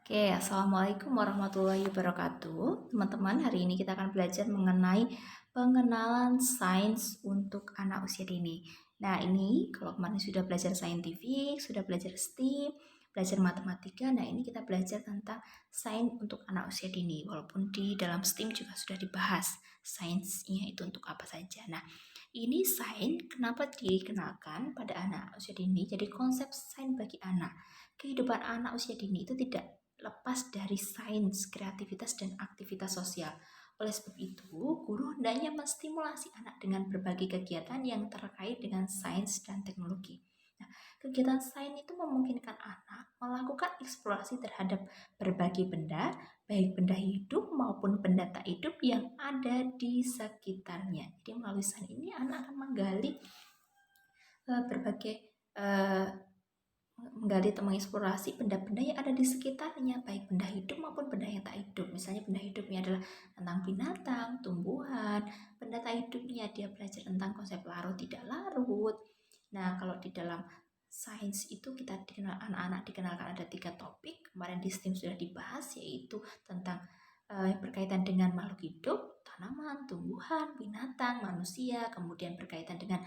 Oke, Assalamualaikum warahmatullahi wabarakatuh. Teman-teman, hari ini kita akan belajar mengenai pengenalan sains untuk anak usia dini. Nah, ini kalau kemarin sudah belajar saintifik, sudah belajar STEAM, belajar matematika, nah ini kita belajar tentang sains untuk anak usia dini. Walaupun di dalam STEAM juga sudah dibahas sainsnya itu untuk apa saja. Nah, ini sains kenapa dikenalkan pada anak usia dini? Jadi konsep sains bagi anak. Kehidupan anak usia dini itu tidak lepas dari sains, kreativitas, dan aktivitas sosial. Oleh sebab itu, guru hendaknya menstimulasi anak dengan berbagai kegiatan yang terkait dengan sains dan teknologi. Nah, kegiatan sains itu memungkinkan anak melakukan eksplorasi terhadap berbagai benda, baik benda hidup maupun benda tak hidup yang ada di sekitarnya. Jadi melalui sains ini anak akan menggali berbagai mengeksplorasi benda-benda yang ada di sekitarnya, baik benda hidup maupun benda yang tak hidup. Misalnya benda hidupnya adalah tentang binatang, tumbuhan, benda tak hidupnya dia belajar tentang konsep larut tidak larut. Nah, kalau di dalam sains itu kita dikenal, anak-anak dikenalkan ada 3 topik. Kemarin di STEAM sudah dibahas, yaitu tentang berkaitan dengan makhluk hidup, tanaman, tumbuhan, binatang, manusia, kemudian berkaitan dengan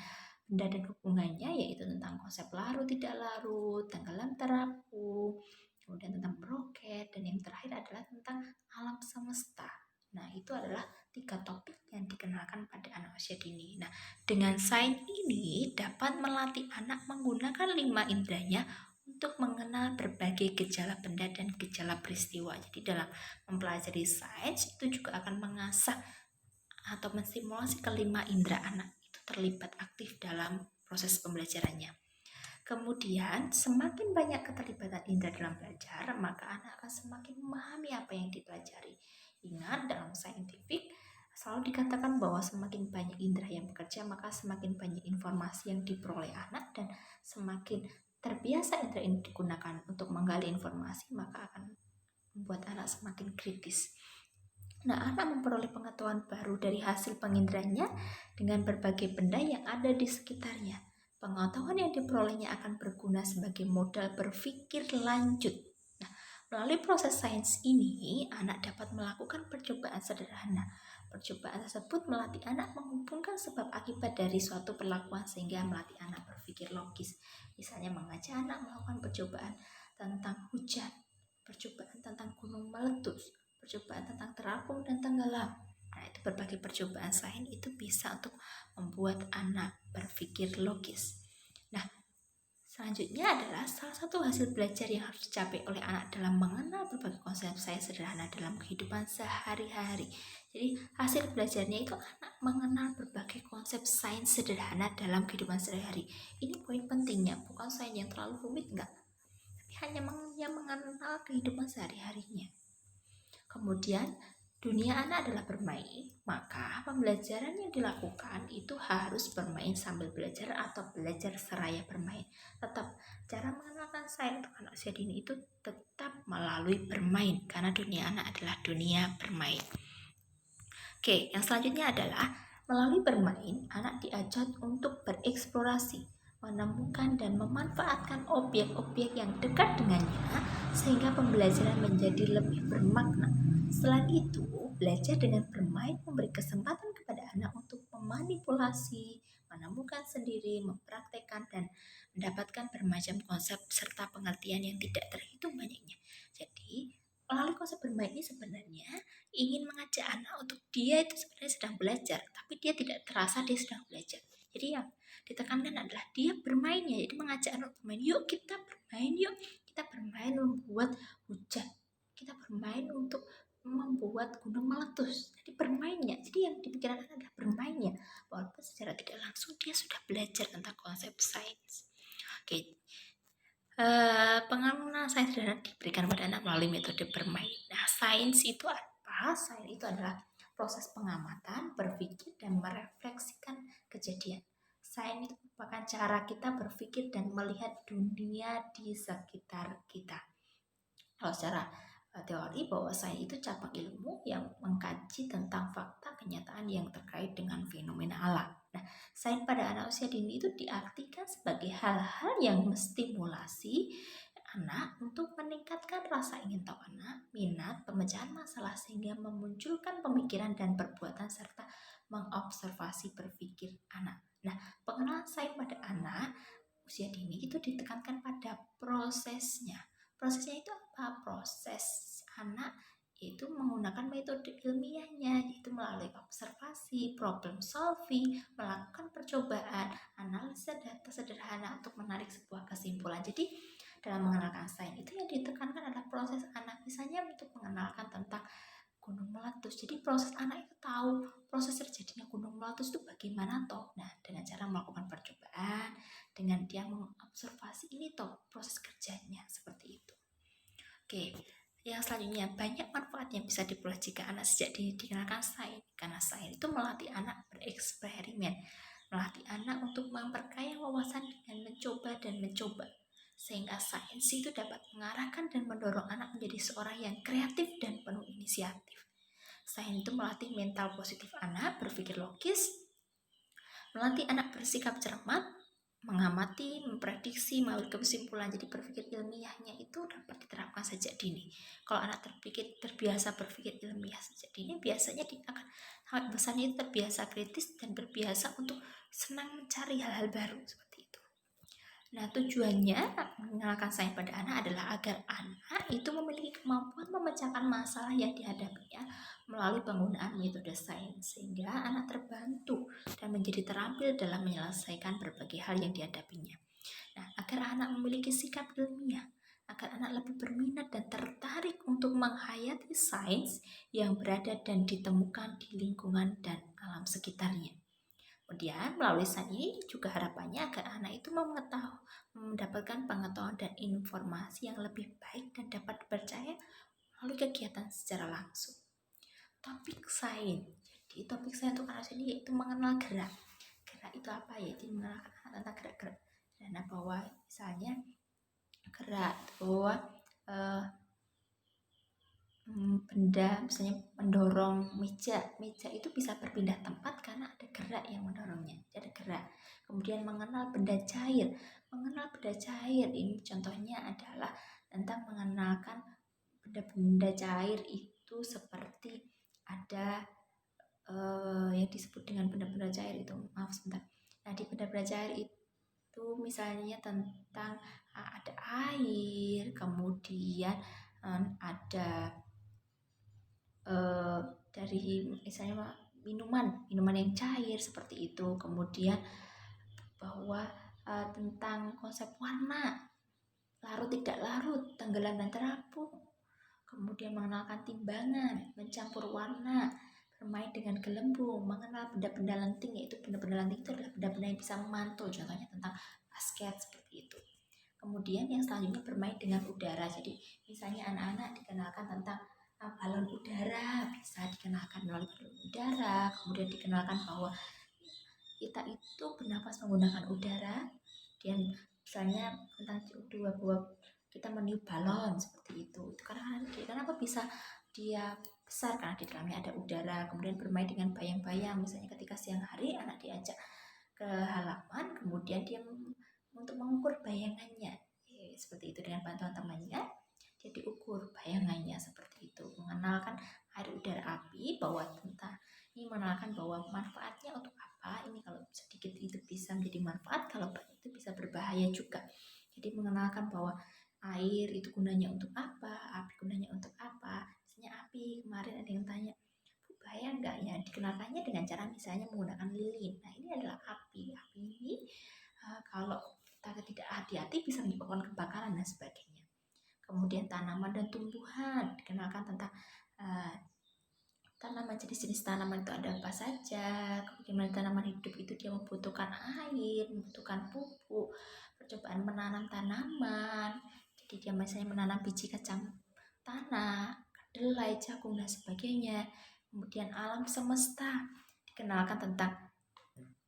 benda dan hubungannya, yaitu tentang konsep larut tidak larut, tenggelam terapung, kemudian tentang broket, dan yang terakhir adalah tentang alam semesta. Nah, itu adalah 3 topik yang dikenalkan pada anak usia dini. Nah, dengan sains ini dapat melatih anak menggunakan 5 inderanya untuk mengenal berbagai gejala benda dan gejala peristiwa. Jadi dalam mempelajari sains itu juga akan mengasah atau menstimulasi kelima indera anak itu terlibat aktif dalam proses pembelajarannya. Kemudian, semakin banyak keterlibatan indera dalam belajar, maka anak akan semakin memahami apa yang dipelajari. Ingat, dalam saintifik selalu dikatakan bahwa semakin banyak indera yang bekerja, maka semakin banyak informasi yang diperoleh anak, dan semakin terbiasa indera ini digunakan untuk menggali informasi, maka akan membuat anak semakin kritis. Nah, anak memperoleh pengetahuan baru dari hasil penginderanya dengan berbagai benda yang ada di sekitarnya. Pengetahuan yang diperolehnya akan berguna sebagai modal berpikir lanjut. Nah, melalui proses sains ini, anak dapat melakukan percobaan sederhana. Percobaan tersebut melatih anak menghubungkan sebab akibat dari suatu perlakuan sehingga melatih anak berpikir logis. Misalnya mengajak anak melakukan percobaan tentang hujan, percobaan tentang gunung meletus, percobaan tentang terapung dan tenggelam. Nah, itu berbagai percobaan sains itu bisa untuk membuat anak berpikir logis. Nah, selanjutnya adalah salah satu hasil belajar yang harus dicapai oleh anak dalam mengenal berbagai konsep sains sederhana dalam kehidupan sehari-hari. Jadi, hasil belajarnya itu anak mengenal berbagai konsep sains sederhana dalam kehidupan sehari-hari. Ini poin pentingnya, bukan sains yang terlalu rumit, enggak. Tapi hanya mengenal kehidupan sehari-harinya. Kemudian, dunia anak adalah bermain, maka pembelajaran yang dilakukan itu harus bermain sambil belajar atau belajar seraya bermain. Tetap, cara mengenalkan sains untuk anak usia dini itu tetap melalui bermain, karena dunia anak adalah dunia bermain. Oke, yang selanjutnya adalah melalui bermain, anak diajak untuk bereksplorasi, menemukan dan memanfaatkan objek-objek yang dekat dengannya sehingga pembelajaran menjadi lebih bermakna. Selain itu, belajar dengan bermain memberi kesempatan kepada anak untuk memanipulasi, menemukan sendiri, mempraktekkan, dan mendapatkan bermacam konsep serta pengertian yang tidak terhitung banyaknya. Jadi, melalui konsep bermain ini sebenarnya ingin mengajak anak untuk dia itu sebenarnya sedang belajar, tapi dia tidak terasa dia sedang belajar. Jadi yang ditekankan adalah dia bermainnya, jadi mengajak anak bermain. Yuk kita bermain membuat hujan, kita bermain untuk membuat gunung meletus. Jadi bermainnya, jadi yang dipikirkan adalah bermainnya, walaupun secara tidak langsung dia sudah belajar tentang konsep sains. Oke, pengembangan sains sederhana diberikan pada anak melalui metode bermain. Nah, sains itu apa? Sains itu adalah proses pengamatan, berpikir, dan merefleksikan kejadian. Sains itu merupakan cara kita berpikir dan melihat dunia di sekitar kita. Kalau secara teori, bahwa sains itu cabang ilmu yang mengkaji tentang fakta kenyataan yang terkait dengan fenomena alam. Nah, sains pada anak usia dini itu diartikan sebagai hal-hal yang menstimulasi anak untuk meningkatkan rasa ingin tahu anak, minat, pemecahan masalah sehingga memunculkan pemikiran dan perbuatan serta mengobservasi berpikir anak. Nah, pengenalan sains pada anak usia dini itu ditekankan pada prosesnya. Prosesnya itu apa? Proses anak itu menggunakan metode ilmiahnya, yaitu melalui observasi, problem solving, melakukan percobaan, analisa data sederhana untuk menarik sebuah kesimpulan. Jadi dalam mengenalkan sains itu yang ditekankan adalah proses anak, misalnya untuk mengenalkan tentang gunung meletus. Jadi proses anak itu tahu proses terjadinya gunung meletus itu bagaimana toh. Nah, dengan cara melakukan percobaan, dengan dia mengobservasi ini toh proses kerjanya seperti itu. Oke, yang selanjutnya banyak manfaat yang bisa diperoleh jika anak sejak dini dikenalkan sains. Karena sains itu melatih anak bereksperimen, melatih anak untuk memperkaya wawasan dengan mencoba dan mencoba, sehingga sains itu dapat mengarahkan dan mendorong anak menjadi seorang yang kreatif dan penuh inisiatif. Sains itu melatih mental positif anak, berpikir logis, melatih anak bersikap cermat, mengamati, memprediksi, mengambil kesimpulan. Jadi berpikir ilmiahnya itu dapat diterapkan sejak dini. Kalau anak terbiasa berpikir ilmiah sejak dini, biasanya dia akan sangat besarnya itu terbiasa kritis dan berbiasa untuk senang mencari hal-hal baru seperti itu. Nah, tujuannya mengenalkan sains pada anak adalah agar anak itu memiliki kemampuan memecahkan masalah yang dihadapinya melalui penggunaan metode sains, sehingga anak terbantu dan menjadi terampil dalam menyelesaikan berbagai hal yang dihadapinya. Nah, agar anak memiliki sikap ilmiah, agar anak lebih berminat dan tertarik untuk menghayati sains yang berada dan ditemukan di lingkungan dan alam sekitarnya. Kemudian melalui sains ini juga harapannya agar anak itu mendapatkan pengetahuan dan informasi yang lebih baik dan dapat dipercaya melalui kegiatan secara langsung. Topik sains. Jadi topik sains untuk anak ini yaitu mengenal gerak. Gerak itu apa ya? Jadi mengenalkan anak tentang gerak-gerak. Dan bahwa misalnya gerak bahwa benda misalnya mendorong meja itu bisa berpindah tempat karena ada gerak yang mendorongnya, ada gerak. Kemudian mengenal benda cair ini contohnya adalah tentang mengenalkan benda-benda cair itu seperti ada yang disebut dengan benda-benda cair itu, maaf sebentar. Nah, di benda-benda cair itu misalnya tentang ada air, kemudian ada dari misalnya minuman yang cair seperti itu. Kemudian bahwa tentang konsep warna, larut tidak larut, tenggelam dan terapung. Kemudian mengenalkan timbangan, mencampur warna, bermain dengan gelembung, mengenal benda-benda lenting, yaitu benda-benda lenting itu adalah benda-benda yang bisa memantul, contohnya tentang basket seperti itu. Kemudian yang selanjutnya bermain dengan udara. Jadi misalnya anak-anak dikenalkan tentang balon udara, bisa dikenalkan melalui balon udara. Kemudian dikenalkan bahwa kita itu bernafas menggunakan udara, dan misalnya tentang CO2 bahwa kita meniup balon seperti itu. Karena apa bisa dia besar karena di dalamnya ada udara. Kemudian bermain dengan bayang-bayang, misalnya ketika siang hari anak diajak ke halaman, kemudian dia untuk mengukur bayangannya, seperti itu dengan bantuan temannya. Dia diukur bayangannya seperti itu. Mengenalkan air, udara, api, bahwa tentang ini mengenalkan bahwa manfaatnya untuk apa. Ini kalau sedikit itu bisa menjadi manfaat, kalau banyak itu bisa berbahaya juga. Jadi mengenalkan bahwa air itu gunanya untuk apa, api gunanya untuk apa. Misalnya api, kemarin ada yang tanya, Bu, bahaya enggak ya? Dikenalkannya dengan cara misalnya menggunakan lilin. Nah, ini adalah api. Api ini kalau kita tidak hati-hati bisa menyebabkan kebakaran dan sebagainya. Kemudian tanaman dan tumbuhan, dikenalkan tentang tanaman, jenis-jenis tanaman itu ada apa saja, kemudian tanaman hidup itu dia membutuhkan air, membutuhkan pupuk, percobaan menanam tanaman, jadi dia misalnya menanam biji kacang tanah, kedelai, jagung dan sebagainya. Kemudian alam semesta, dikenalkan tentang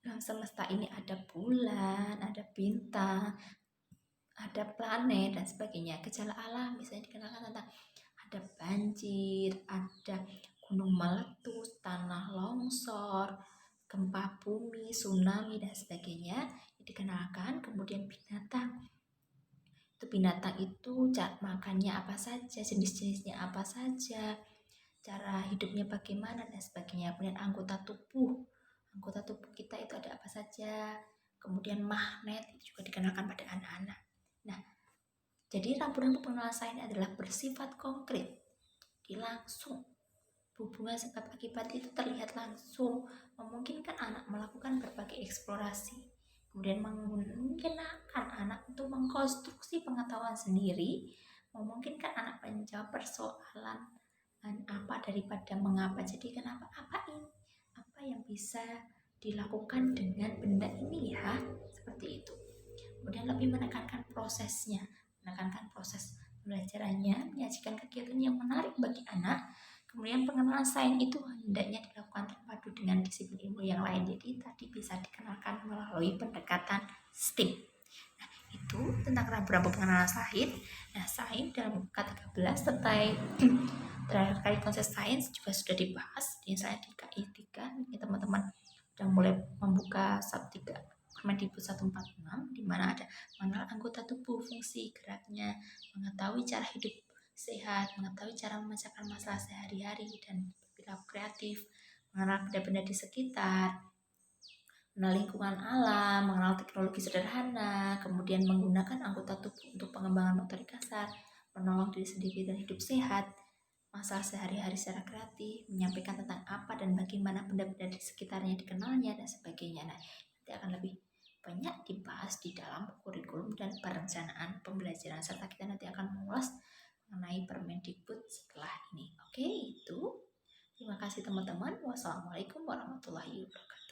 alam semesta ini ada bulan, ada bintang, ada planet dan sebagainya. Gejala alam misalnya dikenalkan tentang ada banjir, ada gunung meletus, tanah longsor, gempa bumi, tsunami dan sebagainya dikenalkan. Kemudian binatang itu itu binatang itu cara makannya apa saja, jenis-jenisnya apa saja, cara hidupnya bagaimana dan sebagainya. Kemudian anggota tubuh kita itu ada apa saja. Kemudian magnet itu juga dikenalkan pada anak-anak. Nah, jadi rambu-rambu pengenalan sains adalah bersifat konkret, langsung. Hubungan sebab akibat itu terlihat langsung, memungkinkan anak melakukan berbagai eksplorasi, kemudian memungkinkan anak untuk mengkonstruksi pengetahuan sendiri, memungkinkan anak menjawab persoalan apa daripada mengapa. Jadi kenapa, apa yang bisa dilakukan dengan benda ini ya, seperti itu. Kemudian lebih menekankan prosesnya, menekankan proses pembelajarannya, menyajikan kegiatan yang menarik bagi anak. Kemudian pengenalan sains itu hendaknya dilakukan terpadu dengan disiplin ilmu yang lain. Jadi tadi bisa dikenalkan melalui pendekatan STEAM. Nah, itu tentang rambu-rambu pengenalan sains. Nah, sains dalam K13 terakhir kali konsep sains juga sudah dibahas di saya di KI 3. Ini teman-teman sudah mulai membuka sub 3 Kemendikbud 146, di mana ada mengenal anggota tubuh, fungsi geraknya, mengetahui cara hidup sehat, mengetahui cara memecahkan masalah sehari-hari dan berperilaku kreatif, mengenal benda-benda di sekitar, mengenal lingkungan alam, mengenal teknologi sederhana, kemudian menggunakan anggota tubuh untuk pengembangan motorik kasar, menolong diri sendiri dan hidup sehat, masalah sehari-hari secara kreatif, menyampaikan tentang apa dan bagaimana benda-benda di sekitarnya dikenalnya dan sebagainya. Nah, nanti akan lebih banyak dibahas di dalam kurikulum dan perencanaan pembelajaran, serta kita nanti akan mengulas mengenai Permendikbud setelah ini. Oke, itu. Terima kasih teman-teman. Wassalamualaikum warahmatullahi wabarakatuh.